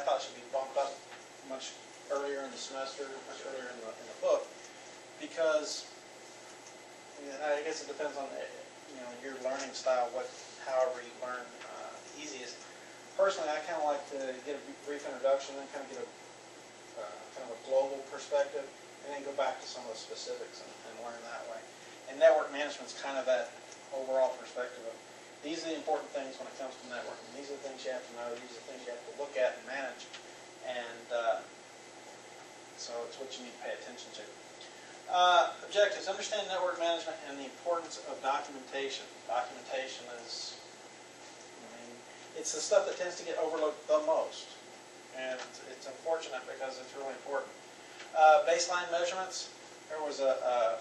I thought should be bumped up much earlier in the semester, much earlier in the book, because I guess it depends on your learning style, however you learn easiest. Personally, I kind of like to get a brief introduction, then kind of get a kind of a global perspective, and then go back to some of the specifics and learn that way. And network management is kind of that overall perspective of these are the important things when it comes to networking. These are the things you have to know. These are the things you have to look at and manage. And so it's what you need to pay attention to. Objectives: understand network management and the importance of documentation. Documentation is, it's the stuff that tends to get overlooked the most. And it's unfortunate because it's really important. Baseline measurements. There was I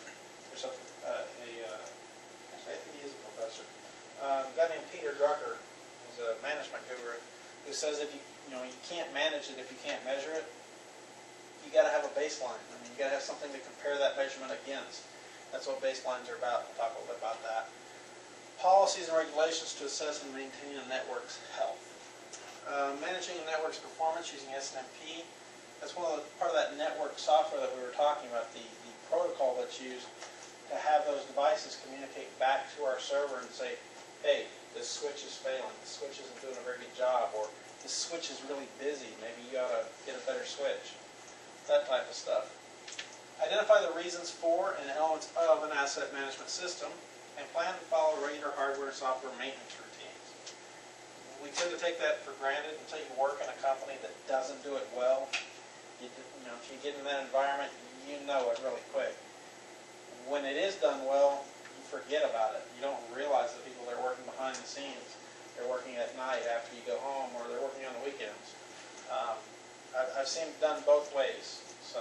think he is a professor. A guy named Peter Drucker, who's a management guru, who says if you can't manage it if you can't measure it. You got to have a baseline. You got to have something to compare that measurement against. That's what baselines are about. We'll talk a little bit about that. Policies and regulations to assess and maintain a network's health. Managing a network's performance using Snmp. That's part of that network software that we were talking about. The protocol that's used to have those devices communicate back to our server and say, hey, this switch is failing, this switch isn't doing a very good job, or this switch is really busy, maybe you ought to get a better switch. That type of stuff. Identify the reasons for and elements of an asset management system, and plan to follow regular hardware and software maintenance routines. We tend to take that for granted until you work in a company that doesn't do it well. If you get in that environment, you know it really quick. When it is done well, you forget about it. You don't realize the people that are working behind the scenes. They're working at night after you go home, or they're working on the weekends. I've seen it done both ways, so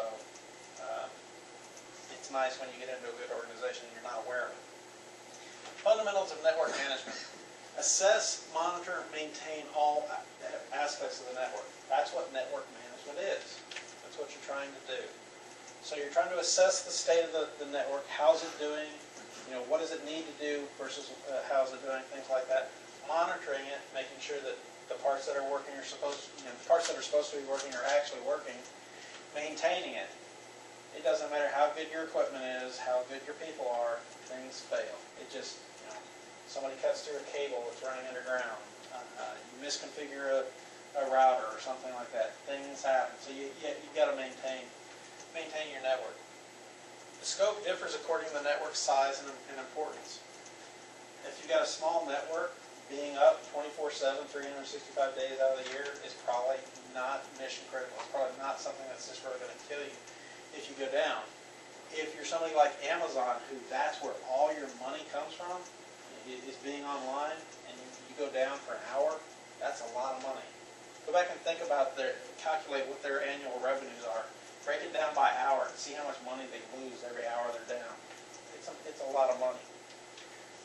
it's nice when you get into a good organization and you're not aware of it. Fundamentals of network management. Assess, monitor, maintain all aspects of the network. That's what network management is. That's what you're trying to do. So you're trying to assess the state of the network. How's it doing? What does it need to do versus how's it doing? Things like that. Monitoring it, making sure that the parts that are working are the parts that are supposed to be working are actually working. Maintaining it. It doesn't matter how good your equipment is, how good your people are, things fail. It just, somebody cuts through a cable that's running underground. You misconfigure a router or something like that. Things happen. So you got to maintain your network. The scope differs according to the network size and importance. If you've got a small network, being up 24/7, 365 days out of the year is probably not mission critical. It's probably not something that's just really going to kill you if you go down. If you're somebody like Amazon, who that's where all your money comes from, is being online, and you go down for an hour, that's a lot of money. Go back and think about calculate what their annual revenues are. Break it down by hour and see how much money they lose every hour they're down. It's a lot of money.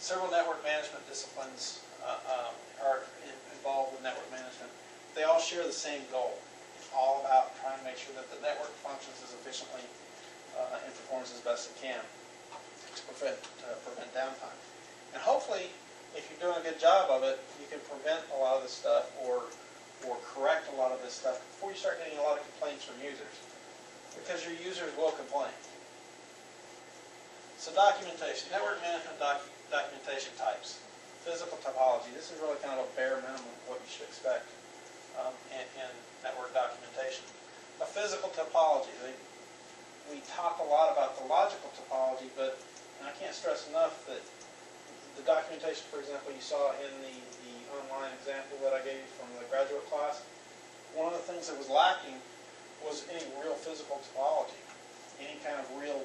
Several network management disciplines are involved with network management. They all share the same goal. It's all about trying to make sure that the network functions as efficiently and performs as best it can to prevent downtime. And hopefully, if you're doing a good job of it, you can prevent a lot of this stuff or correct a lot of this stuff before you start getting a lot of complaints from users. Because your users will complain. So documentation, network management documentation types. Physical topology. This is really kind of a bare minimum of what you should expect in network documentation. A physical topology. We talk a lot about the logical topology, but I can't stress enough that the documentation, for example, you saw in the online example that I gave you from the graduate class, one of the things that was lacking was any real physical topology, any kind of real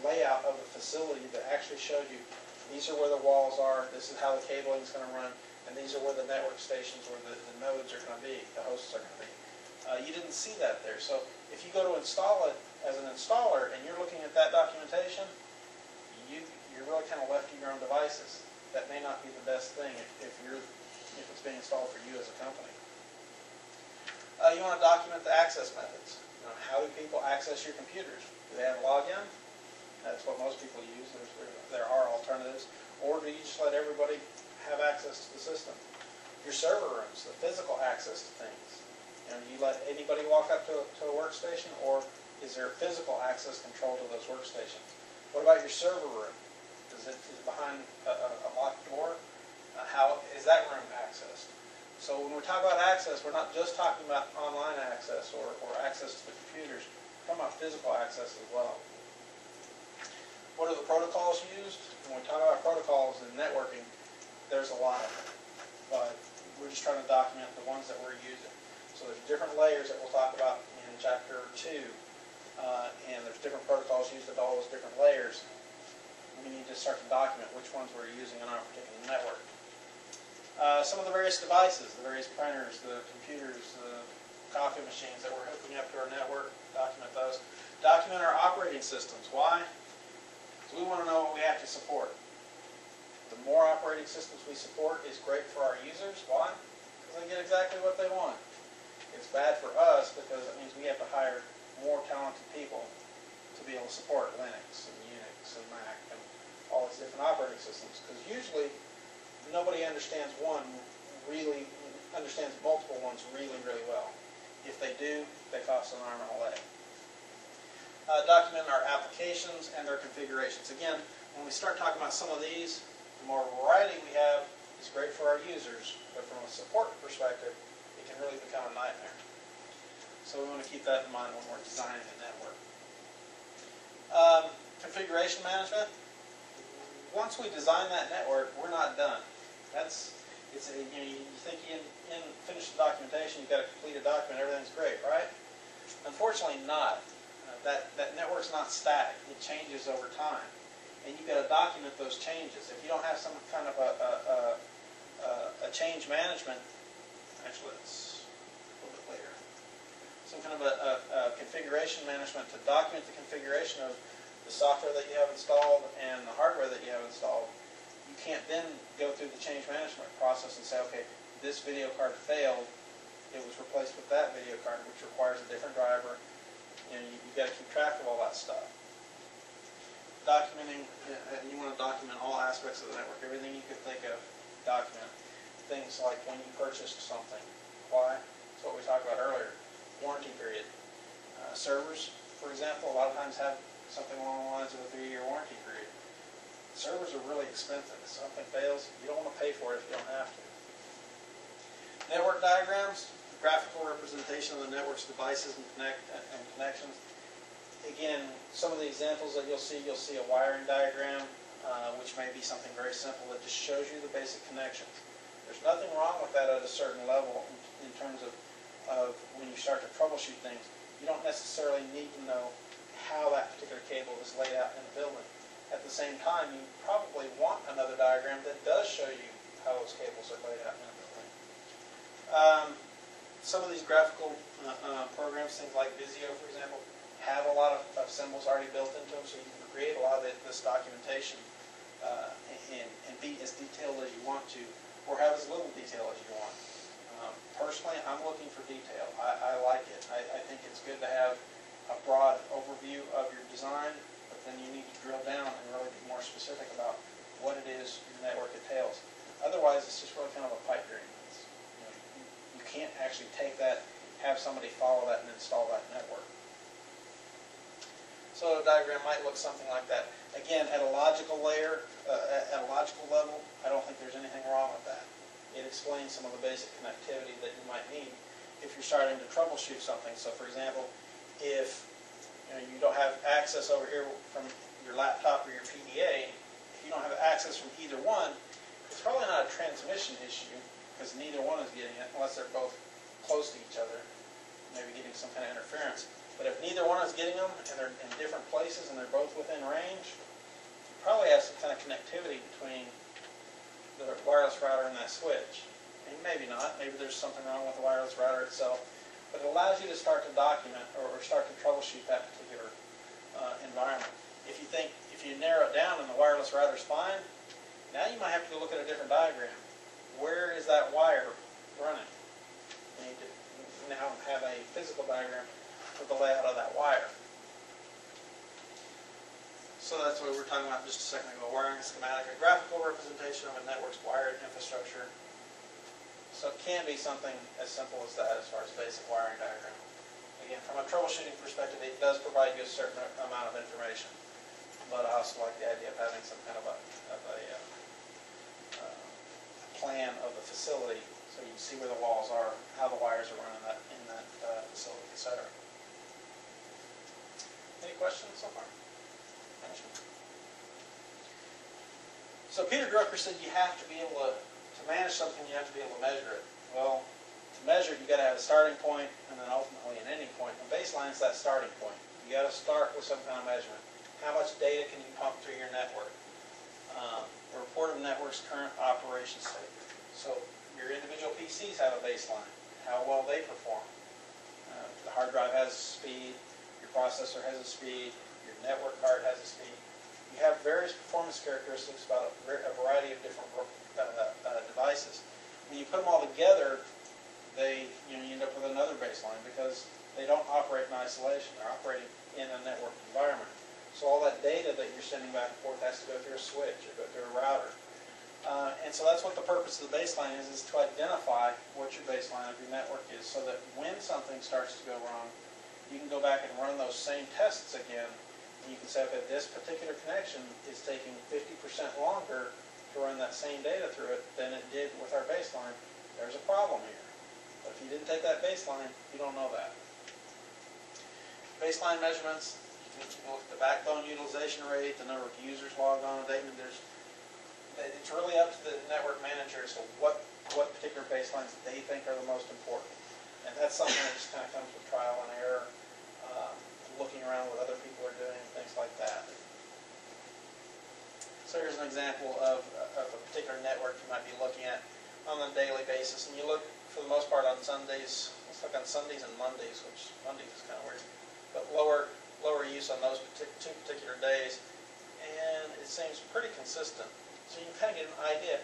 layout of the facility that actually showed you these are where the walls are, this is how the cabling is going to run, and these are where the network stations, where the nodes are going to be, the hosts are going to be. You didn't see that there. So if you go to install it as an installer and you're looking at that documentation, you're really kind of left to your own devices. That may not be the best thing if it's being installed for you as a company. You want to document the access methods. How do people access your computers? Do they have login? That's what most people use. There are alternatives. Or do you just let everybody have access to the system? Your server rooms, the physical access to things. You know, you let anybody walk up to a workstation, or is there physical access control to those workstations? What about your server room? Is it behind a locked door? How is that room accessed? So when we talk about access, we're not just talking about online access or access to the computers. We're talking about physical access as well. What are the protocols used? When we talk about protocols in networking, there's a lot of them. But we're just trying to document the ones that we're using. So there's different layers that we'll talk about in Chapter 2. And there's different protocols used at all those different layers. We need to start to document which ones we're using in our particular network. Some of the various devices, the various printers, the computers, the coffee machines that we're hooking up to our network, document those. Document our operating systems. Why? Because we want to know what we have to support. The more operating systems we support is great for our users. Why? Because they get exactly what they want. It's bad for us because it means we have to hire more talented people to be able to support Linux and Unix and Mac and all these different operating systems. Because usually nobody understands multiple ones really, really well. If they do, they cost an arm and a leg. Document our applications and their configurations. Again, when we start talking about some of these, the more variety we have is great for our users, but from a support perspective, it can really become a nightmare. So we want to keep that in mind when we're designing a network. Configuration management. Once we design that network, we're not done. You think you finish the documentation, you've got a completed document, everything's great, right? Unfortunately not. That network's not static. It changes over time. And you've got to document those changes. If you don't have some kind of a change management, actually it's a little bit later, some kind of a configuration management to document the configuration of the software that you have installed and the hardware that you have installed, you can't then go through the change management process and say, okay, this video card failed, it was replaced with that video card, which requires a different driver. You know, you've got to keep track of all that stuff. Documenting, you want to document all aspects of the network, everything you could think of, document. Things like when you purchased something. Why? That's what we talked about earlier. Warranty period. Servers, for example, a lot of times have something along the lines of a 3-year warranty period. Servers are really expensive. If something fails, you don't want to pay for it if you don't have to. Network diagrams, graphical representation of the network's devices and connections. Again, some of the examples that you'll see a wiring diagram, which may be something very simple that just shows you the basic connections. There's nothing wrong with that at a certain level in terms of when you start to troubleshoot things. You don't necessarily need to know how that particular cable is laid out in the building. At the same time, you probably want another diagram that does show you how those cables are laid out in the building. Some of these graphical programs, things like Visio, for example, have a lot of symbols already built into them, so you can create a lot of this documentation and be as detailed as you want to, or have as little detail as you want. Personally, I'm looking for detail. I like it. I think it's good to have a broad overview of your design, but then you need to drill down and really be more specific about what it is your network entails. Otherwise, it's just really kind of a pipe dream. You can't actually take that, have somebody follow that, and install that network. So a diagram might look something like that. Again, at a logical layer, at a logical level, I don't think there's anything wrong with that. It explains some of the basic connectivity that you might need if you're starting to troubleshoot something. So for example, if you don't have access over here from your laptop or your PDA, if you don't have access from either one, it's probably not a transmission issue because neither one is getting it unless they're both close to each other, maybe getting some kind of interference. But if neither one is getting them and they're in different places and they're both within range, you probably have some kind of connectivity between the wireless router and that switch. And maybe not. Maybe there's something wrong with the wireless router itself. But it allows you to start to document or start to troubleshoot that particular environment. If you narrow it down and the wireless router is fine, now you might have to go look at a different diagram. Where is that wire running? You need to now have a physical diagram for the layout of that wire. So that's what we were talking about just a second ago, wiring schematic, a graphical representation of a network's wired infrastructure. So it can be something as simple as that as far as basic wiring diagram. Again, from a troubleshooting perspective, it does provide you a certain amount of information. But I also like the idea of having some kind of a plan of the facility so you can see where the walls are, how the wires are running in that facility, etc. Any questions so far? So Peter Drucker said you have to be able to manage something, you have to be able to measure it. Well, to measure it, you've got to have a starting point and then ultimately an ending point. The baseline is that starting point. You've got to start with some kind of measurement. How much data can you pump through your network? A report of the network's current operation state. So your individual PCs have a baseline, how well they perform. The hard drive has a speed, your processor has a speed, your network card has a speed. You have various performance characteristics about a variety of different devices. When you put them all together, you end up with another baseline because they don't operate in isolation. They're operating in a network environment. So all that data that you're sending back and forth has to go through a switch or go through a router. And so that's what the purpose of the baseline is to identify what your baseline of your network is so that when something starts to go wrong, you can go back and run those same tests again. And you can say, okay, this particular connection is taking 50% longer to run that same data through it than it did with our baseline. There's a problem here. But if you didn't take that baseline, you don't know that. Baseline measurements, you can look at the backbone utilization rate, the number of users logged on a day. It's really up to the network manager as to what particular baselines they think are the most important. And that's something that just kind of comes with trial and error, looking around what other people are doing, things like that. So here's an example of a particular network you might be looking at on a daily basis. And you look, for the most part, on Sundays. Let's look on Sundays and Mondays, which Mondays is kind of weird. But lower use on those two particular days. And it seems pretty consistent. So you can kind of get an idea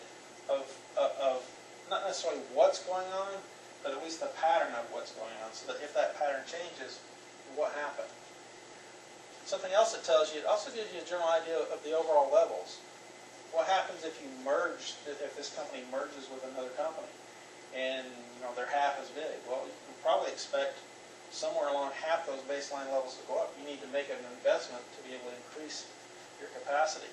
of not necessarily what's going on, but at least the pattern of what's going on, so that if that pattern changes, what happened. Something else it tells you, it also gives you a general idea of the overall levels. What happens if you merge, if this company merges with another company, and they're half as big? Well, you can probably expect somewhere along half those baseline levels to go up. You need to make an investment to be able to increase your capacity.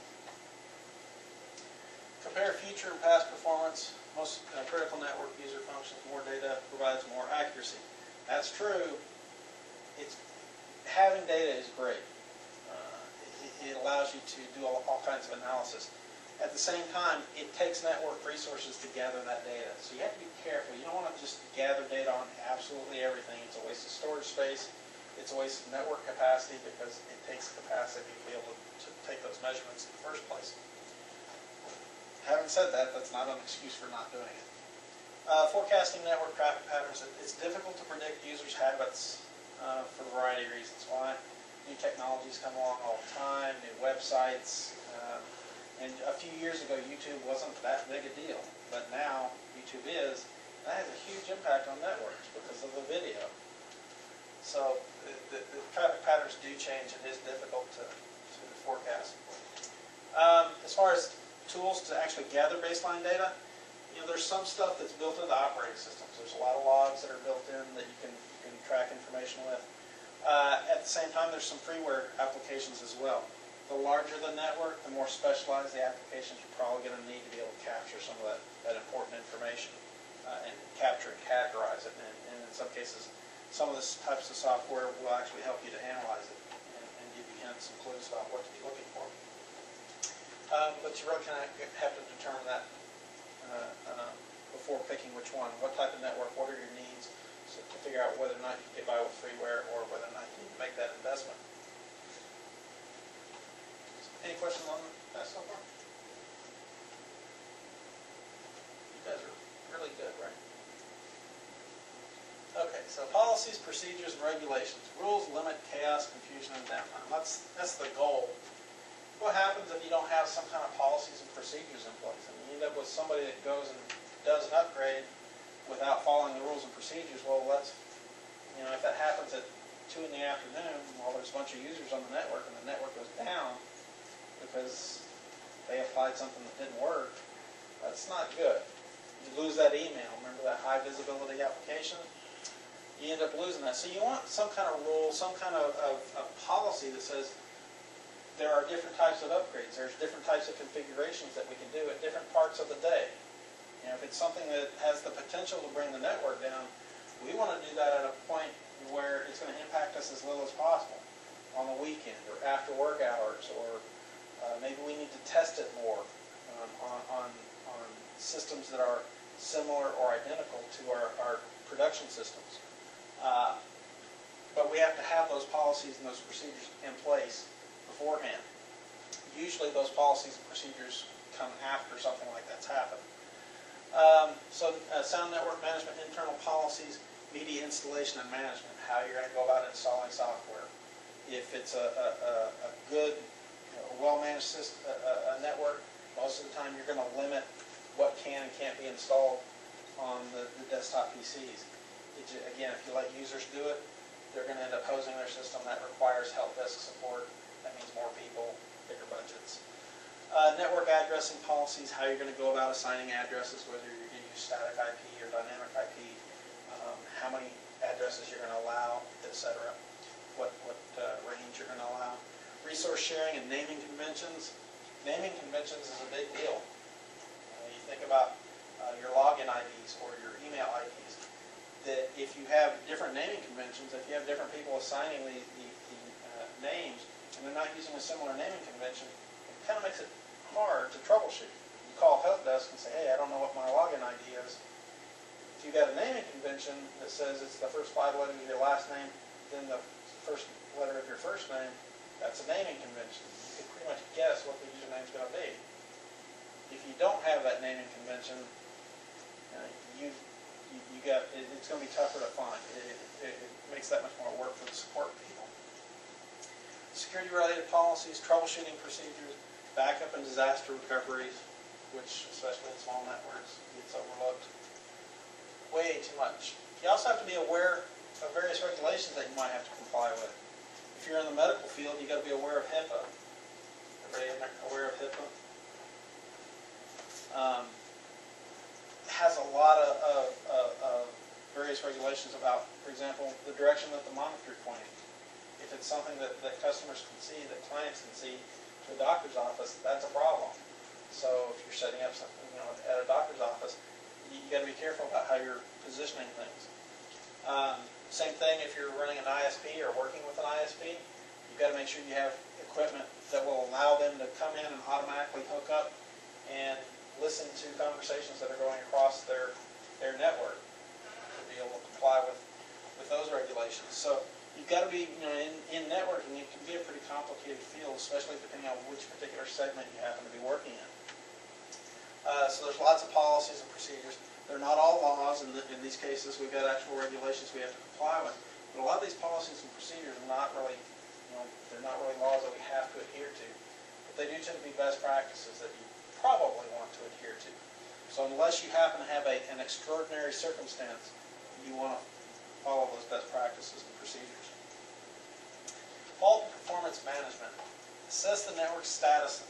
Compare future and past performance. Most critical network user functions, more data provides more accuracy. That's true. Having data is great. It allows you to do all kinds of analysis. At the same time, it takes network resources to gather that data. So you have to be careful. You don't want to just gather data on absolutely everything. It's a waste of storage space. It's a waste of network capacity because it takes capacity to be able to take those measurements in the first place. Having said that, that's not an excuse for not doing it. Forecasting network traffic patterns. It's difficult to predict users' habits for a variety of reasons. Why? New technologies come along all the time, new websites. And a few years ago, YouTube wasn't that big a deal. But now, YouTube is. That has a huge impact on networks because of the video. So the traffic patterns do change. It is difficult to forecast. As far as tools to actually gather baseline data, there's some stuff that's built into operating systems. There's a lot of logs that are built in that you can track information with. At the same time, there's some freeware applications as well. The larger the network, the more specialized the applications you're probably going to need to be able to capture some of that important information and capture and categorize it. And in some cases, some of these types of software will actually help you to analyze it and give you hints and clues about what to be looking for. But you really kind of have to determine that before picking which one. What type of network, what are your needs, so to figure out whether or not you can get by with freeware or whether or not you need to make that investment. Any questions on that so far? You guys are really good, right? Okay, so policies, procedures, and regulations. Rules limit chaos, confusion, and downtime. That's the goal. What happens if you don't have some kind of policies and procedures in place? And you end up with somebody that goes and does an upgrade without following the rules and procedures. Well, that's, if that happens at 2 in the afternoon while there's a bunch of users on the network and the network goes down because they applied something that didn't work, that's not good. You lose that email. Remember that high visibility application, you end up losing that. So you want some kind of rule, some kind of policy that says there are different types of upgrades. There's different types of configurations that we can do at different parts of the day. You know, if it's something that has the potential to bring the network down, we want to do that at a point where it's going to impact us as little as possible, on the weekend or after work hours, or maybe we need to test it more on systems that are similar or identical to our production systems. But we have to have those policies and those procedures in place beforehand. Usually those policies and procedures come after something like that's happened. Sound network management, internal policies, media installation and management, how you're going to go about installing software. If it's a good, well-managed system, a network, most of the time you're going to limit what can and can't be installed on the desktop PCs. Again, if you let users do it, they're going to end up hosing their system. That requires help desk support. That means more people, bigger budgets. Network addressing policies, how you're going to go about assigning addresses, whether you're going to use static IP or dynamic IP, how many addresses you're going to allow, etc., what range you're going to allow. Resource sharing and naming conventions. Naming conventions is a big deal. You think about your login IDs or your email IDs, that if you have different naming conventions, if you have different people assigning the names, and they're not using a similar naming convention, it kind of makes it hard to troubleshoot. You call help desk and say, hey, I don't know what my login ID is. If you've got a naming convention that says it's the first 5 letters of your last name, then the first letter of your first name, that's a naming convention. You can pretty much guess what the username is going to be. If you don't have that naming convention, it's going to be tougher to find. It makes that much more work for the support people. Security-related policies, troubleshooting procedures, backup and disaster recoveries, which, especially in small networks, gets overlooked way too much. You also have to be aware of various regulations that you might have to comply with. If you're in the medical field, you've got to be aware of HIPAA. Everybody aware of HIPAA? It has a lot of various regulations about, for example, the direction that the monitor is pointing. If it's something that customers can see, that clients can see, to a doctor's office, that's a problem. So if you're setting up something, at a doctor's office, you got to be careful about how you're positioning things. Same thing if you're running an ISP or working with an ISP, you've got to make sure you have equipment that will allow them to come in and automatically hook up and listen to conversations that are going across their network to be able to comply with those regulations. So you've got to be, in networking, it can be a pretty complicated field, especially depending on which particular segment you happen to be working in. So there's lots of policies and procedures. They're not all laws. In these cases, we've got actual regulations we have to comply with. But a lot of these policies and procedures are not really, they're not really laws that we have to adhere to. But they do tend to be best practices that you probably want to adhere to. So unless you happen to have an extraordinary circumstance, you want to follow those best practices and procedures. Fault performance management. Assess the network status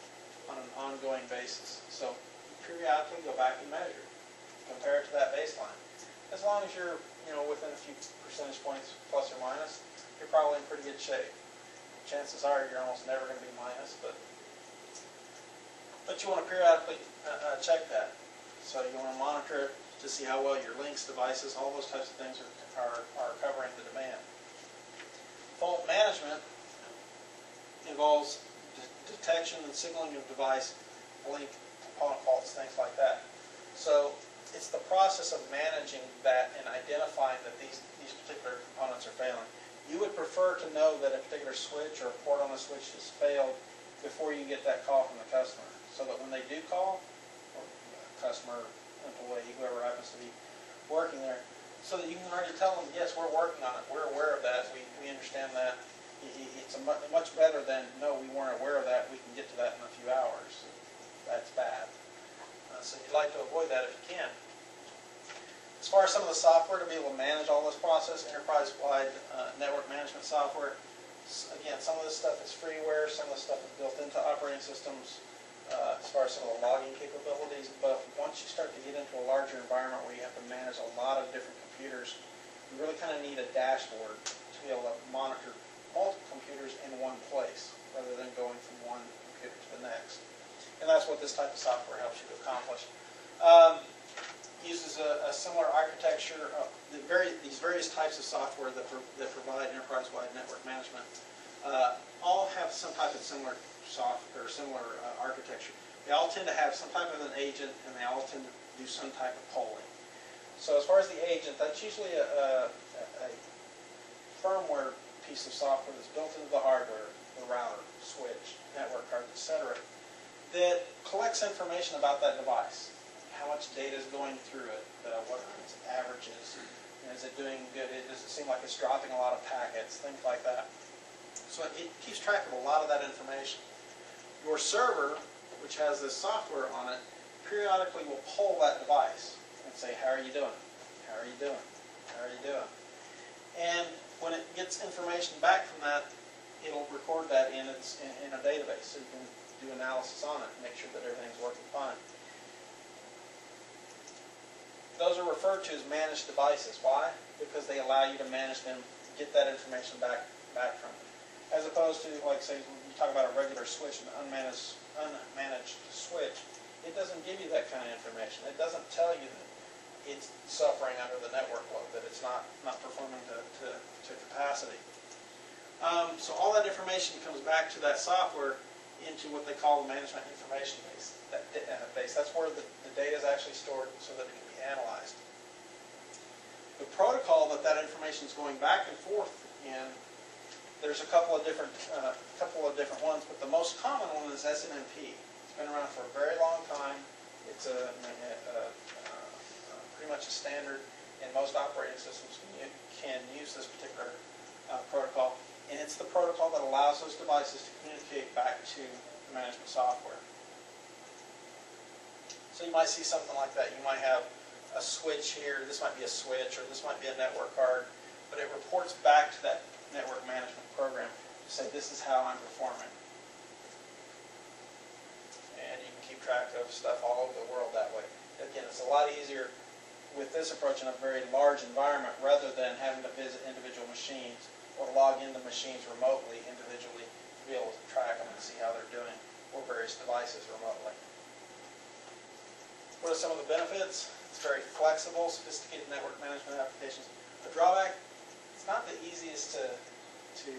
on an ongoing basis. So periodically go back and measure. Compare it to that baseline. As long as you're within a few percentage points plus or minus, you're probably in pretty good shape. Chances are you're almost never going to be minus, but you want to periodically check that. So you want to monitor it to see how well your links, devices, all those types of things are covering the demand. Fault management involves detection and signaling of device, link, component faults, things like that. So it's the process of managing that and identifying that these particular components are failing. You would prefer to know that a particular switch or a port on a switch has failed before you get that call from the customer, so that when they do call, or customer, employee, whoever happens to be working there, so that you can already tell them, yes, we're working on it, we're aware of that, we understand that. It's much better than, no, we weren't aware of that, we can get to that in a few hours. That's bad. So you'd like to avoid that if you can. As far as some of the software to be able to manage all this process, enterprise-wide network management software, again, some of this stuff is freeware, some of the stuff is built into operating systems as far as some of the logging capabilities, but once you start to get into a larger environment where you have to manage a lot of different computers, you really kind of need a dashboard to be able to monitor multiple computers in one place, rather than going from one computer to the next. And that's what this type of software helps you to accomplish. Uses a similar architecture. These various types of software that provide enterprise-wide network management all have some type of similar software or similar architecture. They all tend to have some type of an agent, and they all tend to do some type of polling. So as far as the agent, that's usually a firmware piece of software that's built into the hardware, the router, switch, network card, etc., that collects information about that device. How much data is going through it, what its average is, is it doing good, does it seem like it's dropping a lot of packets, things like that. So it keeps track of a lot of that information. Your server, which has this software on it, periodically will poll that device and say, how are you doing? How are you doing? How are you doing? And when it gets information back from that, it'll record that in a database, so you can do analysis on it and make sure that everything's working fine. Those are referred to as managed devices. Why? Because they allow you to manage them, get that information back from them. As opposed to, like, say, when you talk about a regular switch, an unmanaged switch, it doesn't give you that kind of information. It doesn't tell you that it's suffering under the network load, that it's not performing to capacity. So all that information comes back to that software into what they call the management information base. That's where the data is actually stored so that it can be analyzed. The protocol that information is going back and forth in, there's a couple of different ones, but the most common one is Snmp. It's been around for a very long time. It's pretty much a standard, and most operating systems can use this particular protocol. And it's the protocol that allows those devices to communicate back to the management software. So you might see something like that. You might have a switch here. This might be a switch, or this might be a network card. But it reports back to that network management program to say, this is how I'm performing. And you can keep track of stuff all over the world that way. Again, it's a lot easier with this approach in a very large environment rather than having to visit individual machines or log into machines remotely, individually, to be able to track them and see how they're doing, or various devices remotely. What are some of the benefits? It's very flexible, sophisticated network management applications. The drawback, it's not the easiest to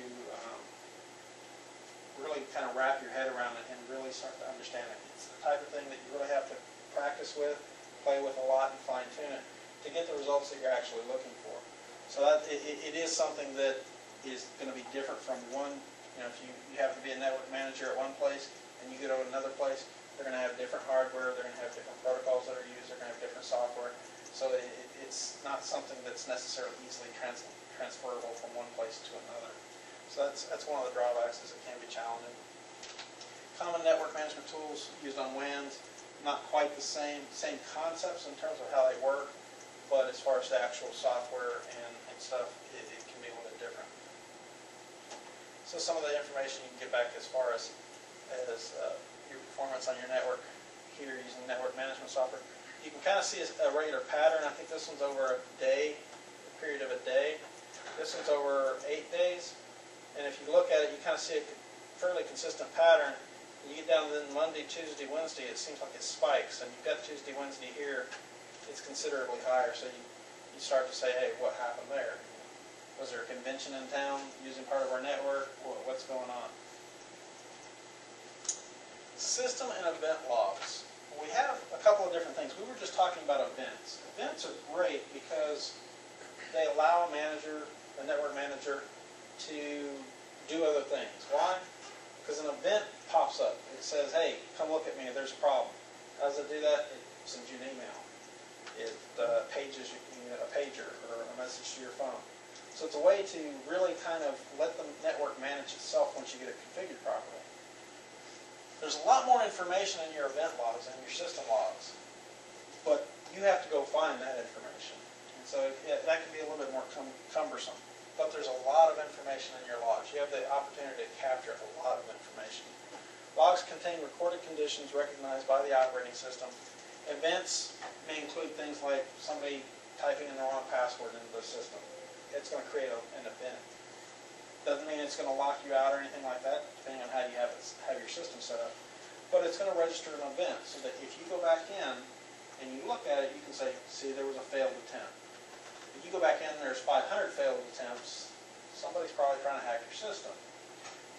really kind of wrap your head around it and really start to understand it. It's the type of thing that you really have to practice with, play with a lot, and fine-tune it to get the results that you're actually looking for. So that it is something that is going to be different from one. If you happen to be a network manager at one place and you go to another place, they're going to have different hardware, they're going to have different protocols that are used, they're going to have different software. So it's not something that's necessarily easily transferable from one place to another. So that's one of the drawbacks, is it can be challenging. Common network management tools used on WANs, not quite the same concepts in terms of how they work, but as far as the actual software and stuff, it can be a little bit different. So some of the information you can get back as far as your performance on your network here using network management software. You can kind of see a regular pattern. I think this one's over a day, a period of a day. This one's over 8 days. And if you look at it, you kind of see a fairly consistent pattern. When you get down to Monday, Tuesday, Wednesday, it seems like it spikes. And you've got Tuesday, Wednesday here, it's considerably higher. So you start to say, hey, what happened there? Was there a convention in town using part of our network? What's going on? System and event logs. We have a couple of different things. We were just talking about events. Events are great because they allow a network manager, to do other things. Why? Because an event pops up. It says, hey, come look at me, there's a problem. How does it do that? It sends you an email. It pages you a pager or a message to your phone. So it's a way to really kind of let the network manage itself once you get it configured properly. There's a lot more information in your event logs than your system logs, but you have to go find that information. And so that can be a little bit more cumbersome. But there's a lot of information in your logs. You have the opportunity to capture a lot of information. Logs contain recorded conditions recognized by the operating system. Events may include things like somebody typing in the wrong password into the system. It's going to create an event. Doesn't mean it's going to lock you out or anything like that, depending on how you have your system set up. But it's going to register an event so that if you go back in and you look at it, you can say, see, there was a failed attempt. If you go back in and there's 500 failed attempts, somebody's probably trying to hack your system.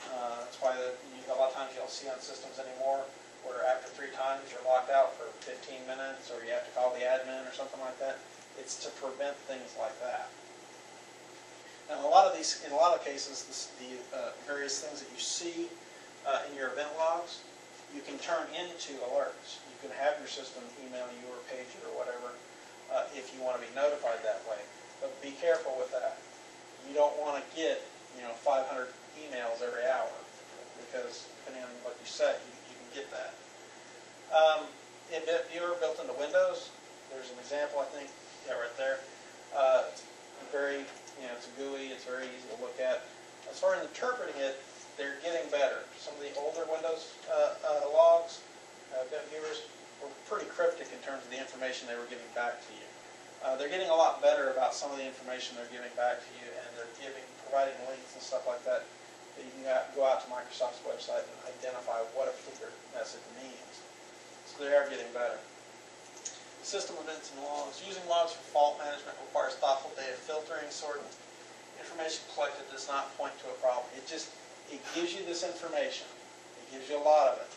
That's why a lot of times you don't see on systems anymore where after 3 times you're locked out for 15 minutes or you have to call the admin or something like that. It's to prevent things like that. Now, in a lot of cases, the various things that you see in your event logs, you can turn into alerts. You can have your system email you or page you or whatever if you want to be notified that way. But be careful with that. You don't want to get 500 emails every hour because depending on what you set, you can get that. If you ever built into Windows, there's an example I think, yeah, right there. It's very it's a GUI, it's very easy to look at. As far as interpreting it, they're getting better. Some of the older Windows logs, event viewers, were pretty cryptic in terms of the information they were giving back to you. They're getting a lot better about some of the information they're giving back to you, and they're providing links and stuff like that you can go out to Microsoft's website and identify what a particular message means. So they are getting better. System events and logs. Using logs for fault management requires thoughtful data filtering, sorting. Information collected does not point to a problem. It gives you this information. It gives you a lot of it.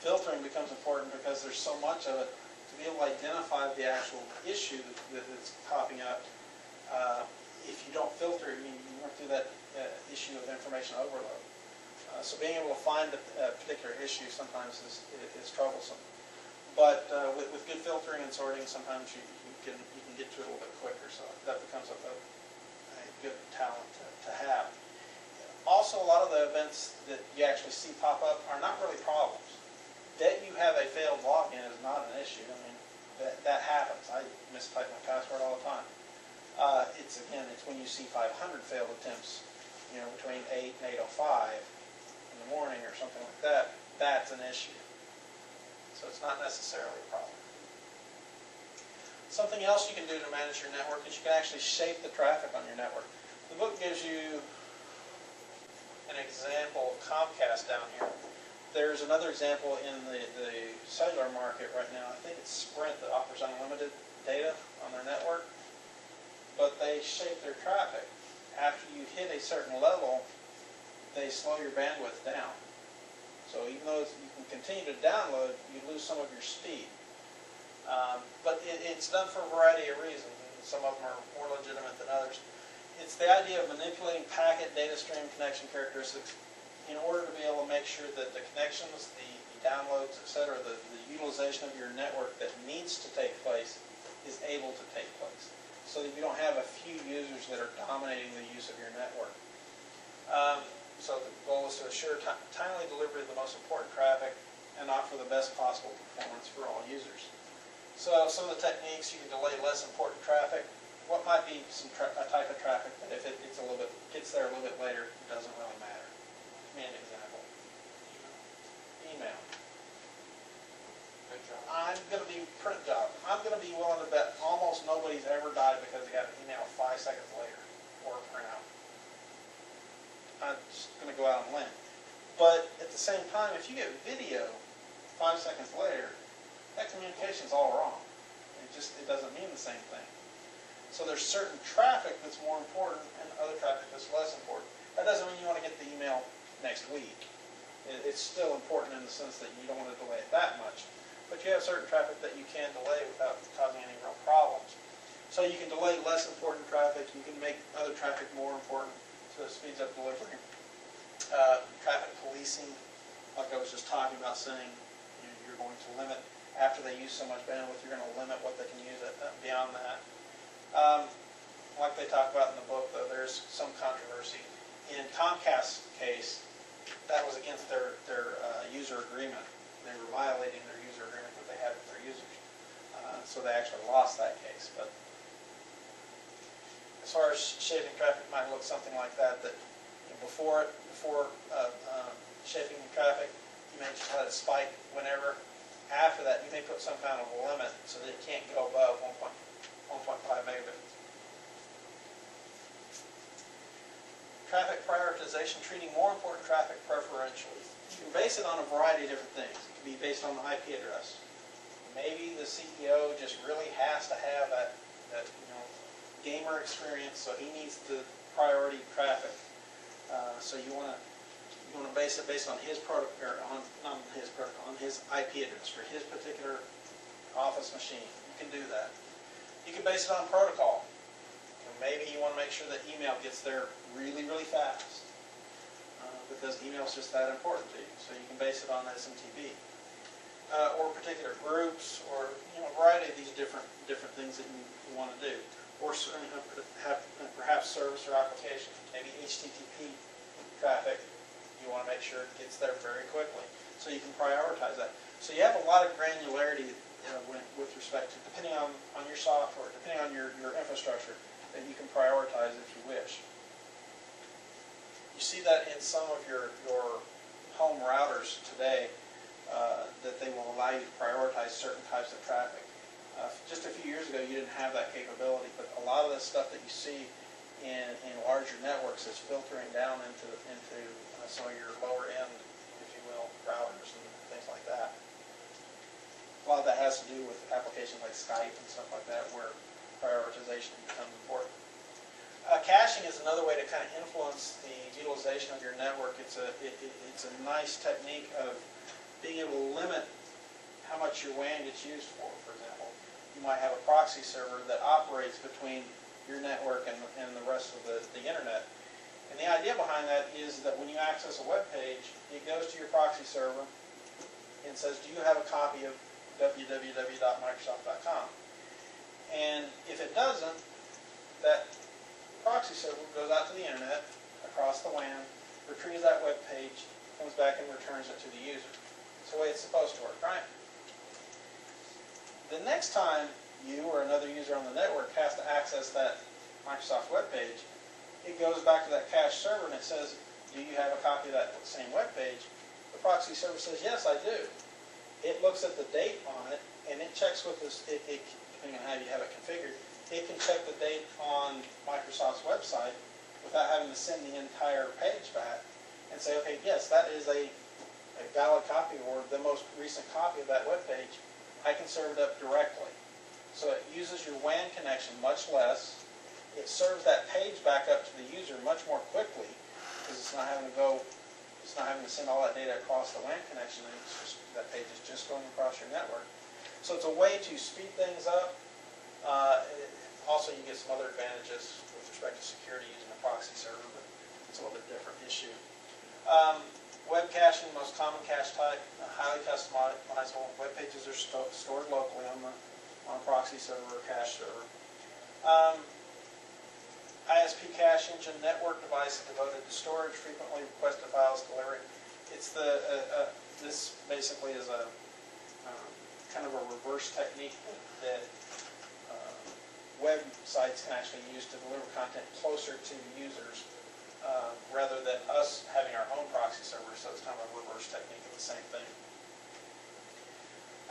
Filtering becomes important because there's so much of it to be able to identify the actual issue that's popping up. If you don't filter, you run through that issue of information overload. So being able to find a particular issue sometimes is troublesome. But with good filtering and sorting, sometimes you can get to it a little bit quicker. So that becomes a good talent to have. Also, a lot of the events that you actually see pop up are not really problems. That you have a failed login is not an issue. I mean, that happens. I mistype my password all the time. It's when you see 500 failed attempts, between 8 and 8:05 in the morning or something like that. That's an issue. So it's not necessarily a problem. Something else you can do to manage your network is you can actually shape the traffic on your network. The book gives you an example of Comcast down here. There's another example in the cellular market right now. I think it's Sprint that offers unlimited data on their network. But they shape their traffic. After you hit a certain level, they slow your bandwidth down. So even though you can continue to download, you lose some of your speed. But it's done for a variety of reasons, and some of them are more legitimate than others. It's the idea of manipulating packet, data stream, connection characteristics in order to be able to make sure that the connections, the downloads, etc., the utilization of your network that needs to take place is able to take place. So that you don't have a few users that are dominating the use of your network. So the goal is to assure timely delivery of the most important traffic and offer the best possible performance for all users. So some of the techniques, you can delay less important traffic. What might be a type of traffic that if it gets there a little bit later, it doesn't really matter. Give me an example. Email. Good job. Print job. I'm going to be willing to bet almost nobody's ever died because they got an email 5 seconds later or a printout. I'm just going to go out on a limb. But at the same time, if you get video 5 seconds later, that communication's all wrong. It doesn't mean the same thing. So there's certain traffic that's more important and other traffic that's less important. That doesn't mean you want to get the email next week. It's still important in the sense that you don't want to delay it that much. But you have certain traffic that you can delay without causing any real problems. So you can delay less important traffic. You can make other traffic more important. So it speeds up delivery. Traffic policing, like I was just talking about, saying you're going to limit, after they use so much bandwidth, you're going to limit what they can use beyond that. Like they talk about in the book, though, there's some controversy. In Comcast's case, that was against their user agreement. They were violating their user agreement that they had with their users. So they actually lost that case. But as far as shaping traffic, it might look something like that, before shaping the traffic, you may just let it spike whenever. After that, you may put some kind of a limit so that it can't go above 1.5 megabits prioritization, treating more important traffic preferentially. You can base it on a variety of different things. It can be based on the IP address. Maybe the CEO just really has to have that gamer experience, so he needs the priority traffic. So you want to base it based on his protocol, or not on his protocol, on his IP address for his particular office machine. You can do that. You can base it on protocol. Maybe you want to make sure that email gets there really, really fast, because email is just that important to you. So you can base it on SMTP, or particular groups, or a variety of these different things that you want to do, or perhaps service or application. Maybe HTTP traffic, you want to make sure it gets there very quickly, so you can prioritize that. So you have a lot of granularity with respect to, depending on your software, depending on your infrastructure, that you can prioritize if you wish. You see that in some of your home routers today, that they will allow you to prioritize certain types of traffic. Just a few years ago, you didn't have that capability, but a lot of the stuff that you see in larger networks is filtering down into some of your lower end, if you will, routers and things like that. A lot of that has to do with applications like Skype and stuff like that, where prioritization becomes important. Caching is another way to kind of influence the utilization of your network. It's a nice technique of being able to limit how much your WAN gets used for. For example, you might have a proxy server that operates between your network and the rest of the internet. And the idea behind that is that when you access a web page, it goes to your proxy server and says, do you have a copy of www.microsoft.com? And if it doesn't, that proxy server goes out to the internet, across the WAN, retrieves that web page, comes back and returns it to the user. It's the way it's supposed to work, right? The next time you or another user on the network has to access that Microsoft web page, it goes back to that cache server and it says, do you have a copy of that same web page? The proxy server says, yes, I do. It looks at the date on it, and it checks with this, depending on how you have it configured, it can check the date on Microsoft's website without having to send the entire page back and say, okay, yes, that is a valid copy, or the most recent copy of that web page. I can serve it up directly. So it uses your WAN connection much less. It serves that page back up to the user much more quickly, because it's not having to send all that data across the WAN connection. That page is just going across your network. So it's a way to speed things up. Also, you get some other advantages with respect to security using a proxy server, but it's a little bit different issue. Web caching, most common cache type, highly customizable. Web pages are stored locally on a proxy server or cache server. ISP cache engine, network device devoted to storage, frequently requested files delivery. It's this basically is a kind of a reverse technique that websites can actually use to deliver content closer to users, rather than us having our own proxy server. So it's kind of a reverse technique of the same thing.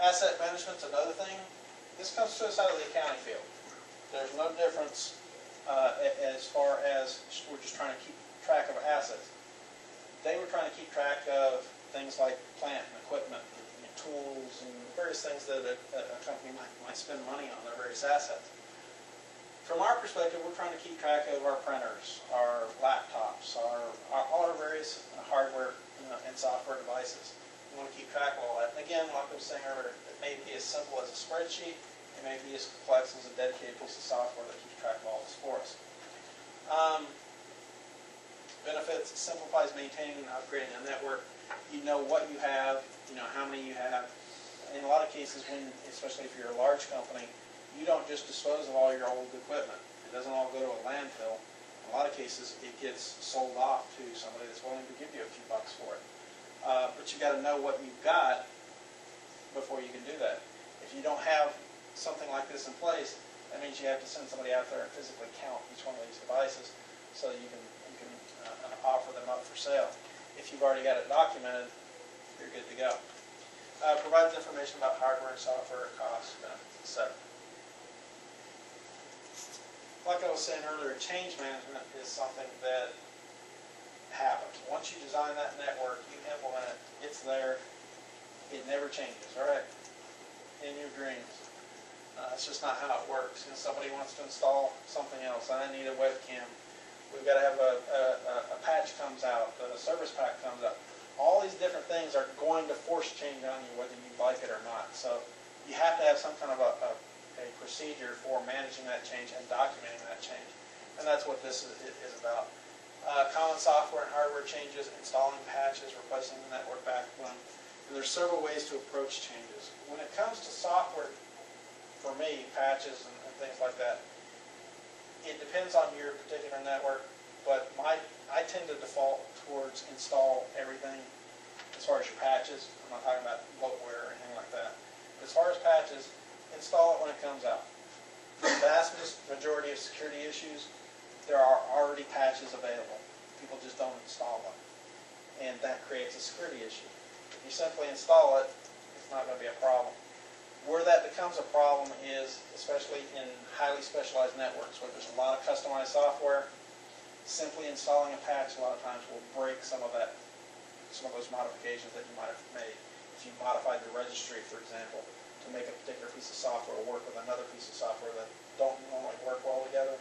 Asset management's another thing. This comes to us out of the accounting field. There's no difference as far as we're just trying to keep track of assets. They were trying to keep track of things like plant and equipment, and tools, and various things that a company might spend money on, their various assets. From our perspective, we're trying to keep track of our printers, our laptops, all our various hardware and software devices. We want to keep track of all that. And again, like I was saying earlier, it may be as simple as a spreadsheet. It may be as complex as a dedicated piece of software that keeps track of all this for us. Benefits: it simplifies maintaining and upgrading a network. You know what you have, you know how many you have. In a lot of cases, especially if you're a large company, you don't just dispose of all your old equipment. It doesn't all go to a landfill. In a lot of cases, it gets sold off to somebody that's willing to give you a few bucks for it. But you got to know what you've got before you can do that. If you don't have something like this in place, that means you have to send somebody out there and physically count each one of these devices so that you can offer them up for sale. If you've already got it documented, you're good to go. Provides information about hardware and software, costs, benefits, etc. Like I was saying earlier, change management is something that happens. Once you design that network, you implement it, it's there, it never changes, right? In your dreams. It's just not how it works. You know, somebody wants to install something else. I need a webcam. We've got to have a patch comes out, a service pack comes out. All these different things are going to force change on you whether you like it or not. So you have to have some kind of a procedure for managing that change and documenting that change. And that's what this is about. Common software and hardware changes, installing patches, replacing the network backbone. There's several ways to approach changes. When it comes to software, for me, patches and things like that, it depends on your particular network, but I tend to default towards install everything as far as your patches. I'm not talking about bloatware or anything like that. But as far as patches, install it when it comes out. The vast majority of security issues, there are already patches available. People just don't install them. And that creates a security issue. If you simply install it, it's not going to be a problem. Where that becomes a problem is, especially in highly specialized networks where there's a lot of customized software, simply installing a patch a lot of times will break some of those modifications that you might have made. If you modified the registry, for example, to make a particular piece of software work with another piece of software that don't normally work well together,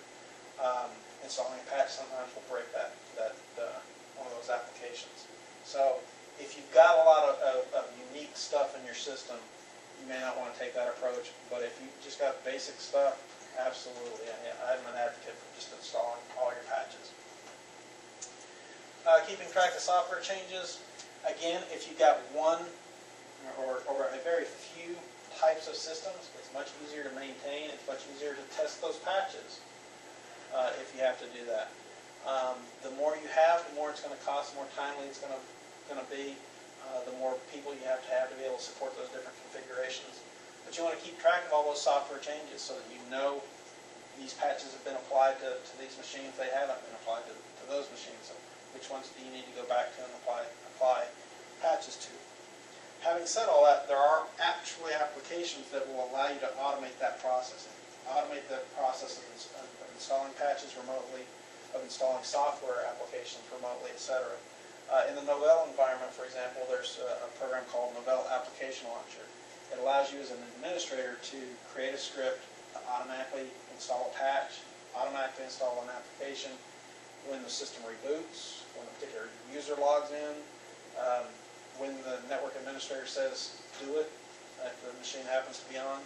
installing a patch sometimes will break one of those applications. So if you've got a lot of unique stuff in your system, you may not want to take that approach, but if you just got basic stuff, absolutely. I'm an advocate for just installing all your patches. Keeping track of software changes. Again, if you've got one or a very few types of systems, it's much easier to maintain. It's much easier to test those patches if you have to do that. The more you have, the more it's going to cost, the more timely it's going to be. The more people you have to be able to support those different configurations. But you want to keep track of all those software changes so that you know these patches have been applied to these machines. They haven't been applied to those machines. So which ones do you need to go back to and apply patches to? Having said all that, there are actually applications that will allow you to automate that process. Automate the process of installing patches remotely, of installing software applications remotely, etc. In the Novell environment, for example, there's a program called Novell Application Launcher. It allows you as an administrator to create a script to automatically install a patch, automatically install an application when the system reboots, when a particular user logs in, when the network administrator says do it, if the machine happens to be on.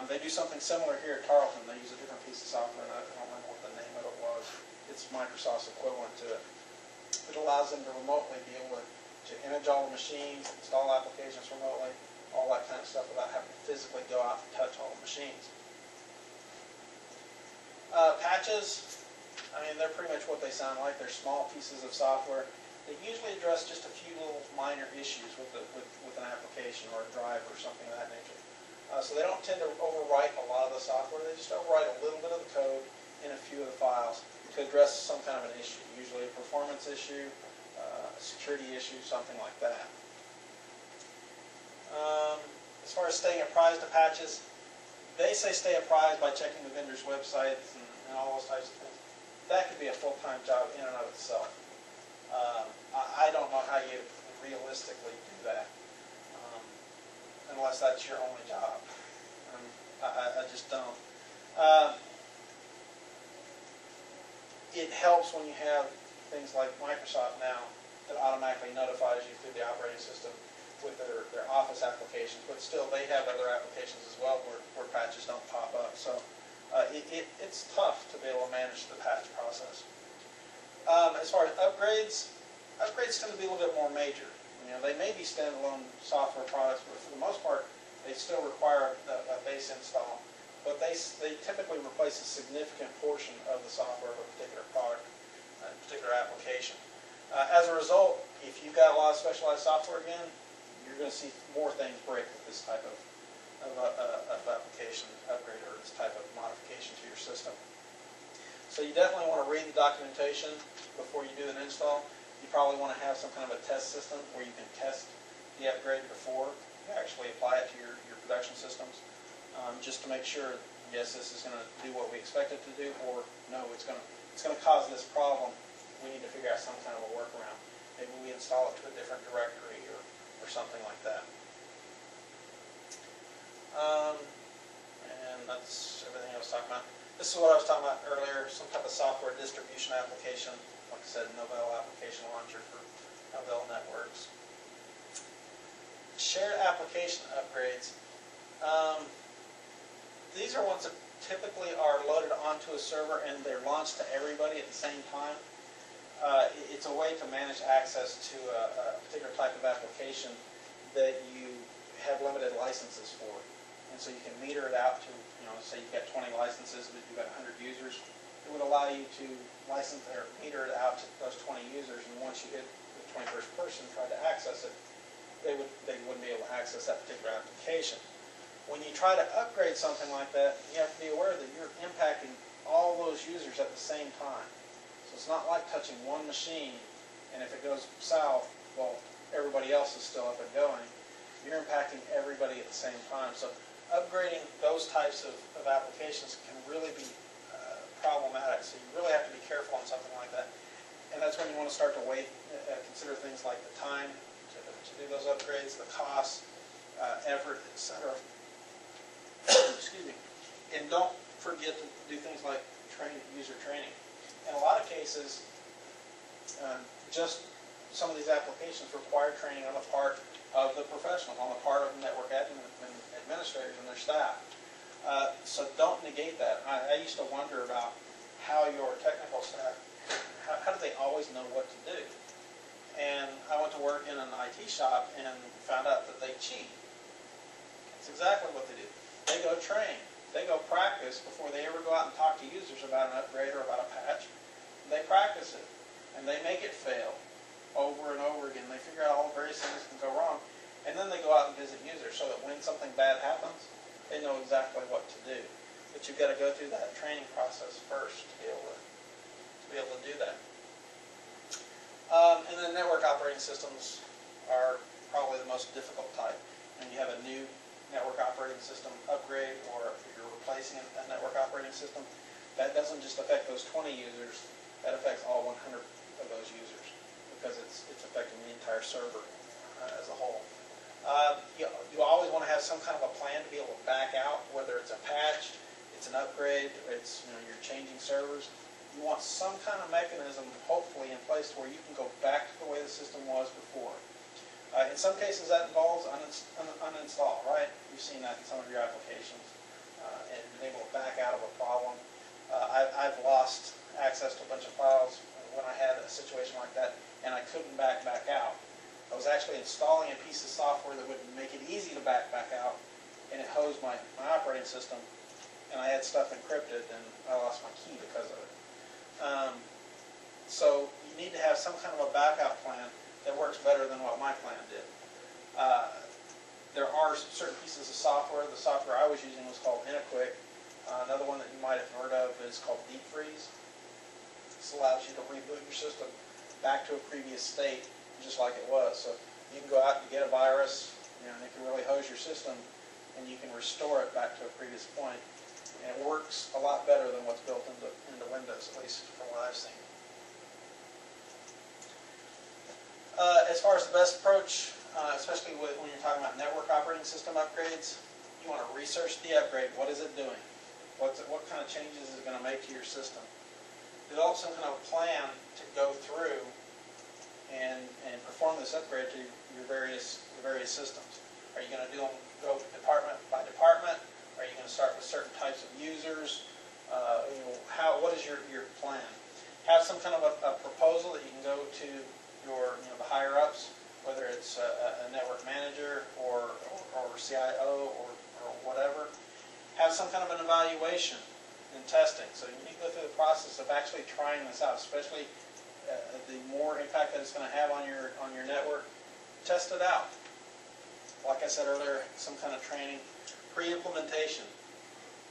They do something similar here at Tarleton. They use a different piece of software, and I don't remember what the name of it was. It's Microsoft's equivalent to it. It allows them to remotely be able to image all the machines, install applications remotely, all that kind of stuff without having to physically go out and touch all the machines. Patches, I mean, they're pretty much what they sound like. They're small pieces of software. They usually address just a few little minor issues with an application or a drive or something of that nature. So they don't tend to overwrite a lot of the software. They just overwrite a little bit of the code in a few of the files to address some kind of an issue, usually a performance issue, a security issue, something like that. As far as staying apprised of patches, they say stay apprised by checking the vendor's websites and all those types of things. That could be a full-time job in and of itself. I don't know how you realistically do that unless that's your only job. I just don't. It helps when you have things like Microsoft now that automatically notifies you through the operating system with their Office applications, but still they have other applications as well where patches don't pop up. So it's tough to be able to manage the patch process. As far as upgrades tend to be a little bit more major. You know, they may be standalone software products, but for the most part, they still require a base install. But they typically replace a significant portion of the software of a particular product, a particular application. As a result, if you've got a lot of specialized software again, you're going to see more things break with this type of application upgrade or this type of modification to your system. So you definitely want to read the documentation before you do an install. You probably want to have some kind of a test system where you can test the upgrade before you actually apply it to your production systems. Just to make sure, yes, this is going to do what we expect it to do, or no, it's going to cause this problem we need to figure out some kind of a workaround. Maybe we install it to a different directory or something like that. And that's everything I was talking about. This is what I was talking about earlier, some type of software distribution application. Like I said, Novell application launcher for Novell networks. Shared application upgrades. These are ones that typically are loaded onto a server and they're launched to everybody at the same time. It's a way to manage access to a particular type of application that you have limited licenses for. And so you can meter it out to, say you've got 20 licenses, but you've got 100 users. It would allow you to license or meter it out to those 20 users, and once you hit the 21st person try to access it, they wouldn't be able to access that particular application. When you try to upgrade something like that, you have to be aware that you're impacting all those users at the same time. So it's not like touching one machine, and if it goes south, well, everybody else is still up and going. You're impacting everybody at the same time. So upgrading those types of applications can really be problematic. So you really have to be careful on something like that. And that's when you want to start to consider things like the time to do those upgrades, the cost, effort, etc. Excuse me. And don't forget to do things like user training. In a lot of cases, just some of these applications require training on the part of the professionals, on the part of network administrators and their staff. So don't negate that. I used to wonder about how your technical staff, how do they always know what to do? And I went to work in an IT shop and found out that they cheat. It's exactly what they do. They go train. They go practice before they ever go out and talk to users about an upgrade or about a patch. They practice it, and they make it fail over and over again. They figure out all the various things that can go wrong, and then they go out and visit users so that when something bad happens, they know exactly what to do. But you've got to go through that training process first to be able to do that. And then network operating systems are probably the most difficult type. When you have a new network operating system upgrade, or if you're replacing a network operating system, that doesn't just affect those 20 users, that affects all 100 of those users, because it's affecting the entire server as a whole. You always want to have some kind of a plan to be able to back out, whether it's a patch, it's an upgrade, it's you're changing servers. You want some kind of mechanism, hopefully, in place where you can go back to the way the system was before. In some cases, that involves uninstall, right? You've seen that in some of your applications, and been able to back out of a problem. I've lost access to a bunch of files when I had a situation like that, and I couldn't back out. I was actually installing a piece of software that would make it easy to back out, and it hosed my operating system, and I had stuff encrypted, and I lost my key because of it. So you need to have some kind of a backup plan that works better than what my plan did. There are certain pieces of software. The software I was using was called Inaquick. Another one that you might have heard of is called Deep Freeze. This allows you to reboot your system back to a previous state, just like it was. So you can go out and get a virus, and it can really hose your system, and you can restore it back to a previous point. And it works a lot better than what's built into Windows, at least from what I've seen. As far as the best approach, especially when you're talking about network operating system upgrades, you want to research the upgrade. What is it doing? What kind of changes is it going to make to your system? Develop some kind of plan to go through and perform this upgrade to your various systems. Are you going to go department by department? Are you going to start with certain types of users? What is your plan? Have some kind of a proposal that you can go to the higher ups, whether it's a network manager or CIO or whatever. Have some kind of an evaluation and testing. So you need to go through the process of actually trying this out, especially the more impact that it's going to have on your network. Test it out. Like I said earlier, some kind of training. Pre-implementation.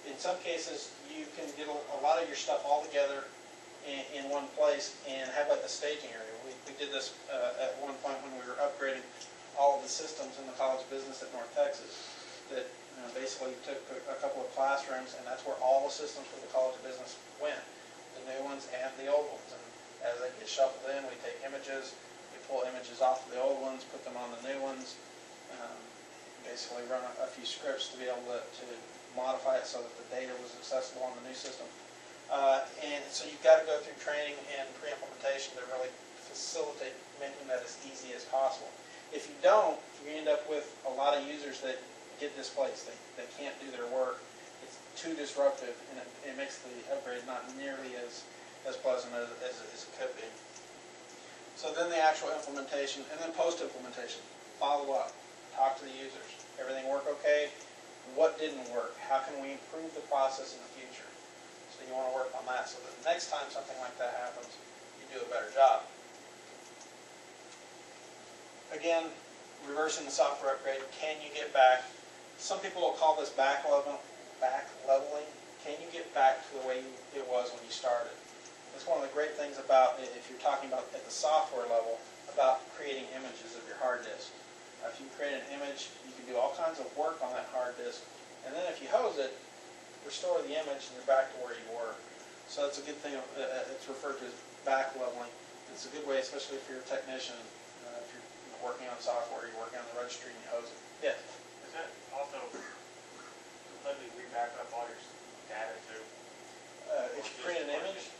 In some cases, you can get a lot of your stuff all together in one place and have like a staging area. We did this at one point when we were upgrading all of the systems in the College of Business at North Texas. That basically took a couple of classrooms, and that's where all the systems for the College of Business went, the new ones and the old ones. And as they get shuffled basically run a few scripts to be able to modify it so that the data was accessible on the new system. And so you've got to go through training and pre-implementation to really facilitate making that as easy as possible. If you don't, you end up with a lot of users that get displaced. They can't do their work. It's too disruptive, and it makes the upgrade not nearly as pleasant as it could be. So then the actual implementation, and then post-implementation. Follow up. Talk to the users. Everything work okay? What didn't work? How can we improve the process in the future? So you want to work on that so that the next time something like that happens, you do a better job. Again, reversing the software upgrade. Can you get back? Some people will call this back leveling. Can you get back to the way it was when you started? That's one of the great things about, if you're talking about at the software level, about creating images of your hard disk. If you create an image, you can do all kinds of work on that hard disk. And then if you hose it, restore the image and you're back to where you were. So that's a good thing. It's referred to as back leveling. It's a good way, especially if you're a technician. If you're working on software, you're working on the registry and you hose it. Yes? Is that also completely re-back up all your data too? If you create an image,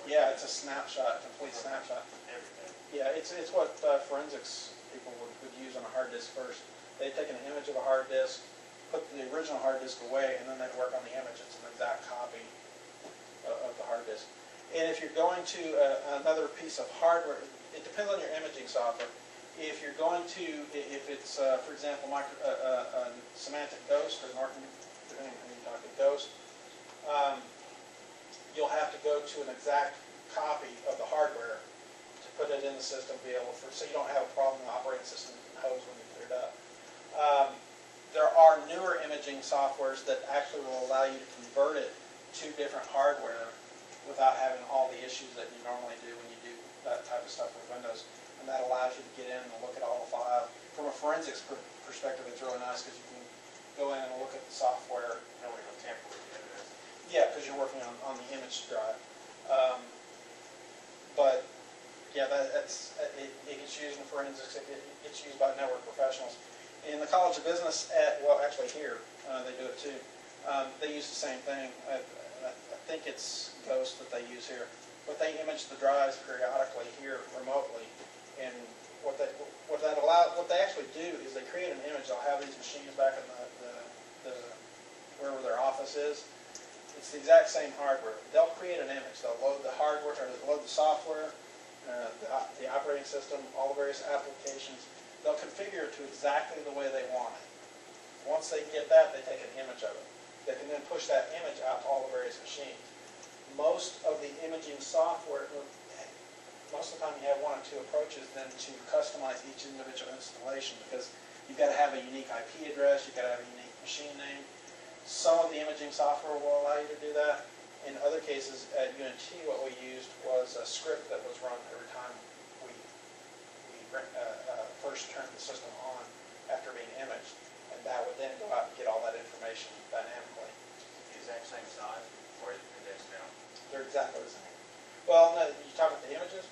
Yeah, yeah, it's a snapshot, complete snapshot. everything. Yeah, it's what forensics people would use on a hard disk first. They'd take an image of a hard disk, put the original hard disk away, and then they'd work on the image. It's an exact copy of the hard disk. And if you're going to another piece of hardware, it depends on your imaging software. If you're going to, if it's, for example, semantic ghost or Norton, depending on who you're talking, ghost, you'll have to go to an exact copy of the hardware to put it in the system, be able for, so you don't have a problem in the operating system and hose when you put it up. There are newer imaging softwares that actually will allow you to convert it to different hardware without having all the issues that you normally do when you do that type of stuff with Windows. And that allows you to get in and look at all the files. From a forensics perspective, it's really nice because you can go in and look at the software. Nobody will tamper with the evidence. Yeah, because you're working on the image drive. But yeah, it gets used in forensics. It gets used by network professionals. In the College of Business, well, actually here, they do it too. They use the same thing. I think it's Ghost that they use here. But they image the drives periodically here remotely. And what they actually do is they create an image. They'll have these machines back in wherever their office is. It's the exact same hardware. They'll create an image. They'll load the hardware, or load the software, the operating system, all the various applications. They'll configure it to exactly the way they want it. Once they get that, they take an image of it. They can then push that image out to all the various machines. Most of the imaging software, most of the time you have one or two approaches then to customize each individual installation because you've got to have a unique IP address, you've got to have a unique machine name. Some of the imaging software will allow you to do that. In other cases, at UNT, what we used was a script that was run every time we first turned the system on after being imaged. And that would then go out and get all that information dynamically. The exact same size, or is it condensed down? They're exactly the same. Well, no, you talk about the images?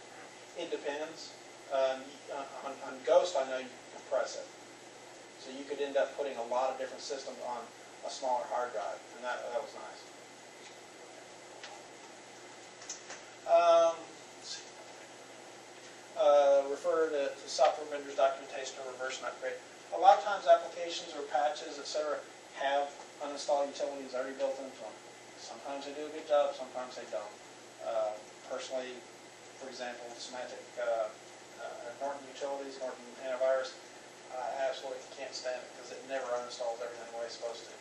It depends. On Ghost, I know you can compress it. So you could end up putting a lot of different systems on a smaller hard drive, and that was nice. Let's see. Refer to software vendors' documentation to reverse and upgrade. A lot of times applications or patches, etc., have uninstalled utilities already built into them. Sometimes they do a good job, sometimes they don't. Personally, for example, semantic Norton utilities, Norton antivirus, I absolutely can't stand it because it never uninstalls everything the way it's supposed to.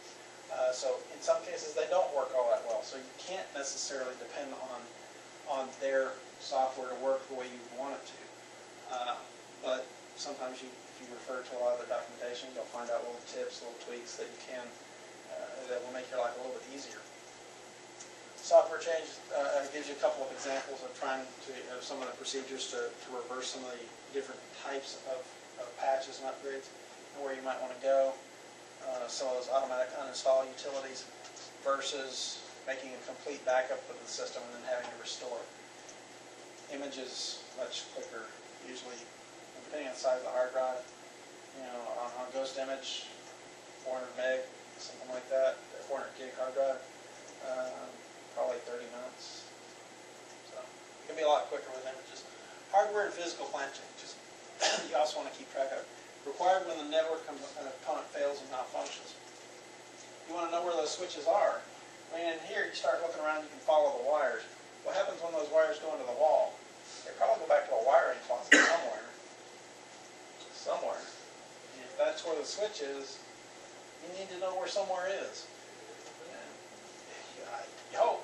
So in some cases they don't work all that well. So you can't necessarily depend on their software to work the way you want it to. But sometimes if you refer to a lot of their documentation, you'll find out little tips, little tweaks that you can that will make your life a little bit easier. Software change gives you a couple of examples of trying to some of the procedures to reverse some of the different types of patches and upgrades and where you might want to go. Some of those automatic uninstall utilities versus making a complete backup of the system and then having to restore it. Images much quicker, usually, depending on the size of the hard drive. You know, on Ghost Image, 400 meg, something like that, 400 gig hard drive, probably 30 minutes. So it can be a lot quicker with images. Hardware and physical plant changes. You also want to keep track of. Required when the network component fails and malfunctions. You want to know where those switches are. I mean, in here, you start looking around, you can follow the wires. What happens when those wires go into the wall? They probably go back to a wiring closet somewhere. And if that's where the switch is, you need to know where somewhere is. You hope.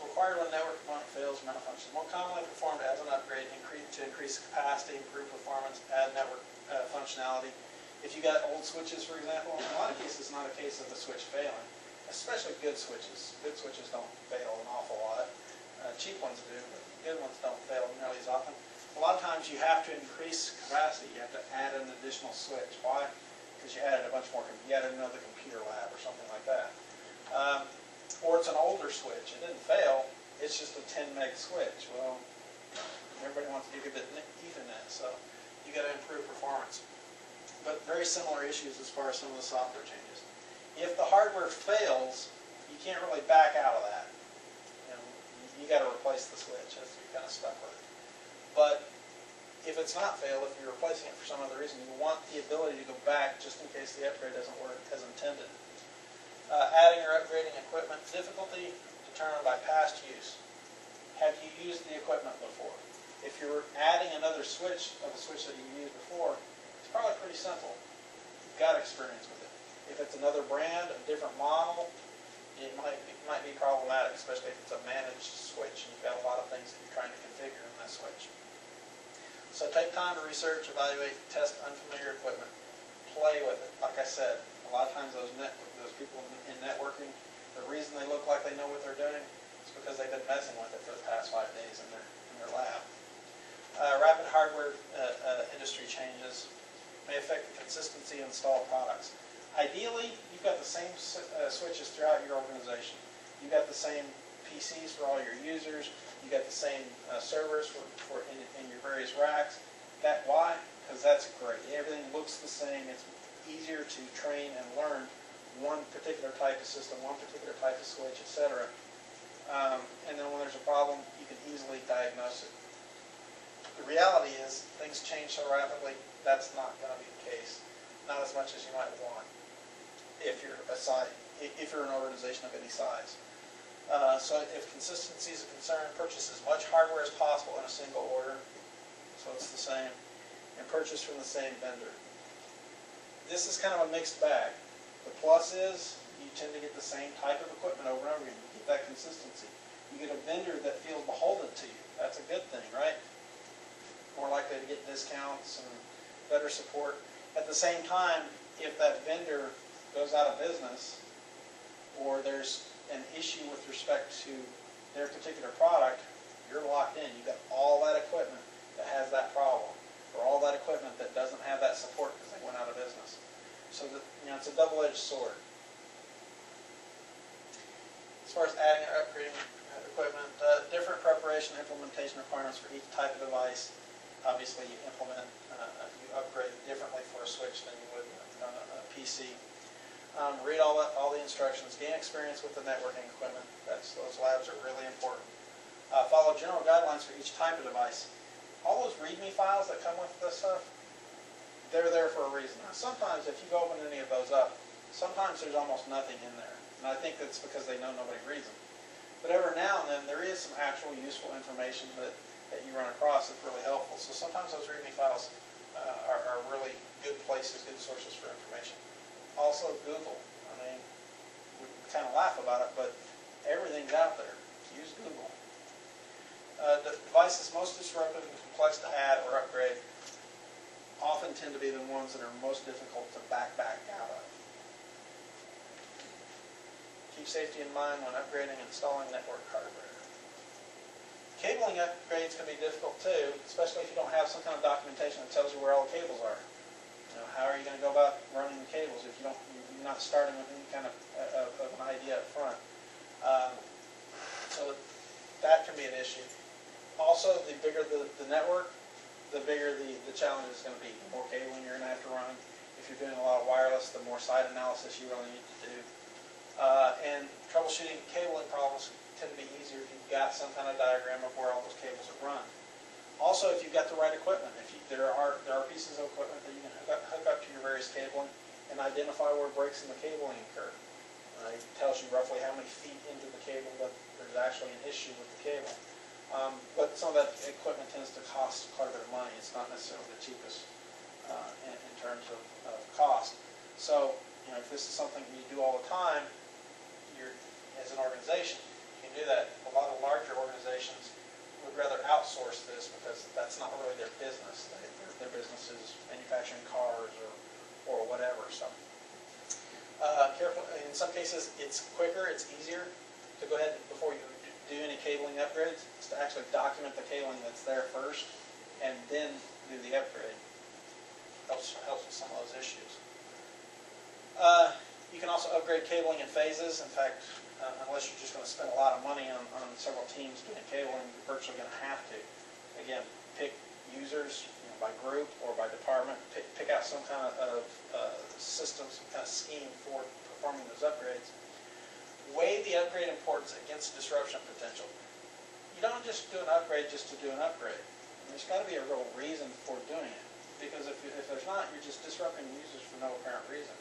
Required when network component fails or malfunctions. More commonly performed as an upgrade to increase capacity, improve performance, add network functionality. If you got old switches, for example, in a lot of cases, it's not a case of the switch failing, especially good switches. Good switches don't fail an awful lot. Cheap ones do, but good ones don't fail nearly as often. A lot of times you have to increase capacity. You have to add an additional switch. Why? Because you added a bunch more. You added another computer lab or something like that. Or it's an older switch. It didn't fail. It's just a 10 meg switch. Well, everybody wants gigabit Ethernet, so you got to improve performance. But very similar issues as far as some of the software changes. If the hardware fails, you can't really back out of that. You got to replace the switch. That's you're kind of stuck with it. But if it's not failed, if you're replacing it for some other reason, you want the ability to go back just in case the upgrade doesn't work as intended. Adding or upgrading equipment, difficulty determined by past use. Have you used the equipment before? If you're adding another switch of a switch that you used before, it's probably pretty simple. You've got experience with it. If it's another brand, a different model, it might be problematic, especially if it's a managed switch and you've got a lot of things that you're trying to configure in that switch. So take time to research, evaluate, test unfamiliar equipment. Play with it. Like I said, a lot of times those people in networking, the reason they look like they know what they're doing is because they've been messing with it for the past 5 days in their lab. Rapid hardware industry changes may affect the consistency of installed products. Ideally, you've got the same switches throughout your organization. You've got the same PCs for all your users. You've got the same servers in your various racks. Why? Because that's great. Everything looks the same. It's easier to train and learn one particular type of system, one particular type of switch, etc. And then when there's a problem, you can easily diagnose it. The reality is, things change so rapidly, that's not going to be the case. Not as much as you might want if you're an organization of any size. So if consistency is a concern, purchase as much hardware as possible in a single order, so it's the same, and purchase from the same vendor. This is kind of a mixed bag. The plus is you tend to get the same type of equipment over and over again. You get that consistency. You get a vendor that feels beholden to you. That's a good thing, right? More likely to get discounts and better support. At the same time, if that vendor goes out of business or there's an issue with respect to their particular product, you're locked in. You've got all that equipment that has that problem, or all that equipment that doesn't have that support because they went out of business. So that, it's a double-edged sword. As far as adding or upgrading equipment, different preparation and implementation requirements for each type of device. Obviously, you upgrade differently for a switch than you would on a PC. Read all the instructions. Gain experience with the networking equipment. Those labs are really important. Follow general guidelines for each type of device. All those README files that come with this stuff, they're there for a reason. Now, sometimes if you open any of those up, sometimes there's almost nothing in there. And I think that's because they know nobody reads them. But every now and then there is some actual useful information that you run across that's really helpful. So sometimes those README files are really good places, good sources for information. Also Google. I mean, we kind of laugh about it, but everything's out there. Use Google. The devices most disruptive and complex to add or upgrade often tend to be the ones that are most difficult to back out of. Keep safety in mind when upgrading and installing network hardware. Cabling upgrades can be difficult too, especially if you don't have some kind of documentation that tells you where all the cables are. How are you going to go about running the cables if you're not starting with any kind of an idea up front? So that can be an issue. Also, the bigger the network, the bigger the challenge is going to be. The more cabling you're going to have to run. If you're doing a lot of wireless, the more site analysis you really need to do. And troubleshooting cabling problems tend to be easier if you've got some kind of diagram of where all those cables are run. Also, if you've got the right equipment, there are pieces of equipment that you can hook up to your various cabling and identify where breaks in the cabling occur. It tells you roughly how many feet into the cable that there's actually an issue with the cable. But some of that equipment tends to cost quite a bit of money. It's not necessarily the cheapest in terms of cost. So, if this is something you do all the time, as an organization, you can do that. A lot of larger organizations would rather outsource this because that's not really their business. Their business is manufacturing cars or whatever. So, careful. In some cases, it's quicker, it's easier to go ahead before you do any cabling upgrades, is to actually document the cabling that's there first and then do the upgrade. Helps with some of those issues. You can also upgrade cabling in phases. In fact, unless you're just going to spend a lot of money on several teams doing cabling, you're virtually going to have to. Again, pick users by group or by department. Pick out some kind of system, some kind of scheme for performing those upgrades. Weigh the upgrade importance against disruption potential. You don't just do an upgrade just to do an upgrade. There's got to be a real reason for doing it. Because if there's not, you're just disrupting users for no apparent reason.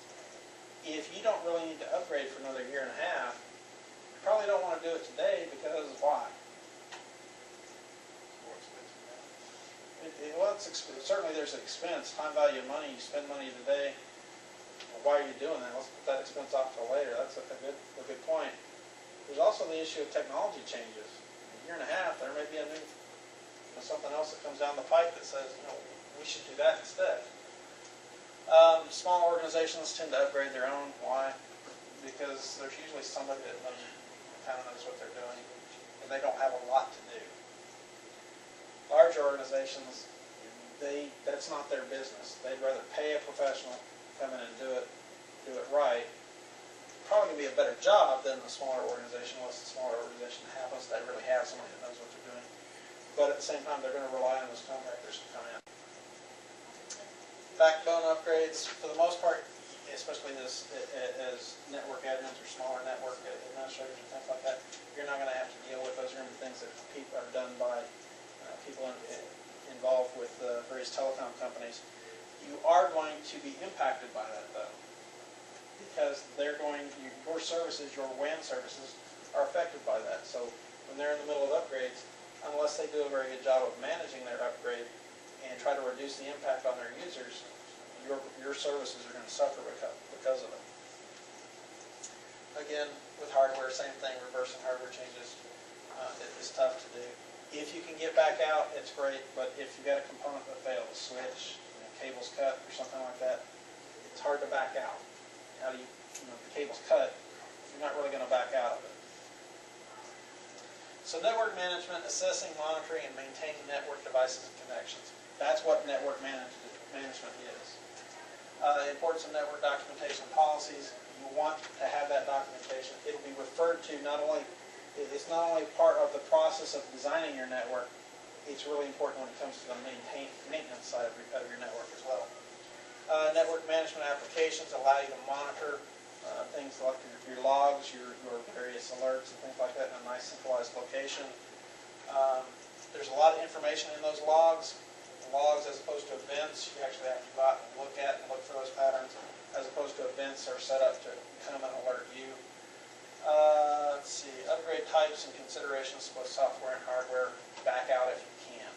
If you don't really need to upgrade for another year and a half, you probably don't want to do it today because why? More expensive now. Well, certainly there's an expense, time value of money. You spend money today. Well, why are you doing that? Let's put that expense off till later. That's a good point. There's also the issue of technology changes. In a year and a half, there may be a new something else that comes down the pipe that says, we should do that instead. Small organizations tend to upgrade their own. Why? Because there's usually somebody that kind of knows what they're doing, and they don't have a lot to do. Large organizations, that's not their business. They'd rather pay a professional to come in and do it right. Probably going to be a better job than the smaller organization, unless the smaller organization happens to really have somebody that knows what they're doing. But at the same time, they're going to rely on those contractors to come in. Backbone upgrades, for the most part, especially as network admins or smaller network administrators and things like that, you're not going to have to deal with those. Are going to be things that are done by people involved with various telecom companies. You are going to be impacted by that, though, because your services, your WAN services, are affected by that. So when they're in the middle of upgrades, unless they do a very good job of managing their upgrade and try to reduce the impact on their users, your services are going to suffer because of it. Again, with hardware, same thing. Reversing hardware changes is tough to do. If you can get back out, it's great. But if you've got a component that fails, a switch, cable's cut, or something like that, it's hard to back out. How do if the cable's cut, you're not really going to back out of it. So network management, assessing, monitoring, and maintaining network devices and connections. That's what network management is. The importance of network documentation and policies. You want to have that documentation. It'll be referred to it's not only part of the process of designing your network, it's really important when it comes to the maintenance side of your network as well. Network management applications allow you to monitor things like your logs, your various alerts and things like that in a nice centralized location. There's a lot of information in those logs. Logs, as opposed to events, you actually have to go out and look for those patterns, as opposed to events are set up to come and alert you. Let's see, upgrade types and considerations, both software and hardware. Back out if you can.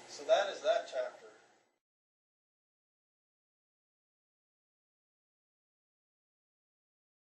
So that is that chapter.